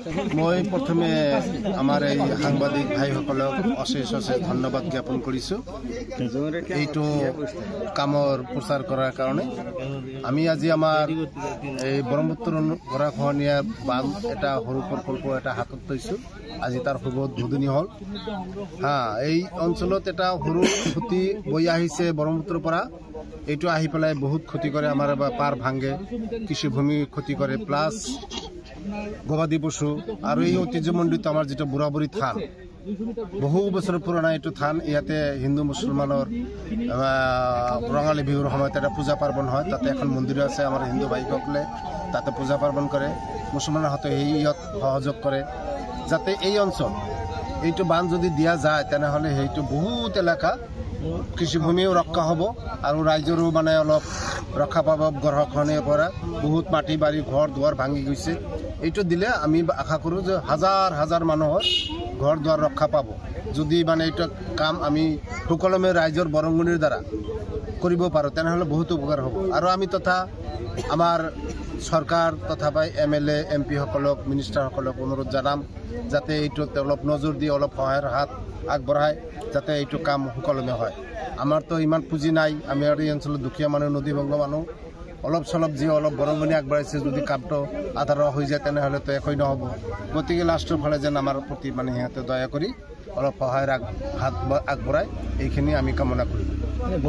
মই প্ৰথমে আমাৰ এই সাংবাদিক ভাইসকলক অশেষ ধন্যবাদ জ্ঞাপন কৰিছোঁ এইটো কামৰ প্ৰচাৰ কৰাৰ কাৰণে। আমি আজি আমাৰ এই ব্ৰহ্মপুত্ৰ গৰাখহনীয়া বান্ধ এটা সৰু প্ৰকল্প এটা হাতত লৈছোঁ। আজি তাৰ শুভ উদ্বোধনী হ'ল। এই অঞ্চলত এটা সৰু ক্ষতি বৈ আহিছে ব্ৰহ্মপুত্ৰৰ পৰা। এইটো আহি পেলাই বহুত ক্ষতি কৰে, আমাৰ পাৰ ভাঙে, কৃষিভূমি ক্ষতি কৰে, প্লাছ গবাদি পশু। আৰু এই ঐতিহ্যমণ্ডিত আমাৰ যেটা বুঢ়াবুঢ়ী থান, বহু বছৰ পুৰণা এইটো থান। ইয়াতে হিন্দু মুছলমানৰ ৰঙালী বিহুৰ সময়ত এটা পূজা পাৰ্বণ হয়। তাতে এখন মন্দিৰ আছে। আমাৰ হিন্দু ভাইসকলে তাতে পূজা পাৰ্বণ কৰে, মুছলমানৰ হাতে ইয়াত সহযোগ কৰে যাতে এই অঞ্চল এইটো বান্ধ যদি দিয়া যায় তেনেহ'লে সেইটো বহুত এলেকা কৃষিভূমিও ৰক্ষা হ'ব আৰু ৰাইজৰো মানে অলপ ৰক্ষা পাব। গৰাখহনীয়াৰ পৰা বহুত মাটি বাৰী ঘৰ দুৱাৰ ভাঙি গৈছে। এইটো দিলে আমি আশা কৰোঁ যে হাজাৰ হাজাৰ মানুহৰ ঘৰ দুৱাৰ ৰক্ষা পাব। যদি মানে এইটো কাম আমি সুকলমে ৰাইজৰ বৰঙণিৰ দ্বাৰা কৰিব পাৰোঁ তেনেহ'লে বহুত উপকাৰ হ'ব। আৰু আমি তথা আমাৰ চৰকাৰ তথা MLA MP সকলক, মিনিষ্টাৰসকলক অনুৰোধ জনাম যাতে এইটোত অলপ নজৰ দি অলপ সহায়ৰ হাত আগবঢ়ায় যাতে এইটো কাম সুকলমে হয়। আমাৰতো ইমান পুঁজি নাই, আমি আৰু এই অঞ্চলত দুখীয়া মানুহ, নদীভংগ মানুহ, অলপ চলপ যি অলপ বৰঙণি আগবাঢ়িছে যদি কামটো আধাৰ হৈ যায় তেনেহ'লেতো একোই নহ'ব। গতিকে লাষ্টৰ ফালে যেন আমাৰ প্ৰতি মানে সিহঁতে দয়া কৰি অলপ সহায়ৰ হাত আগবঢ়ায় এইখিনি আমি কামনা কৰিম।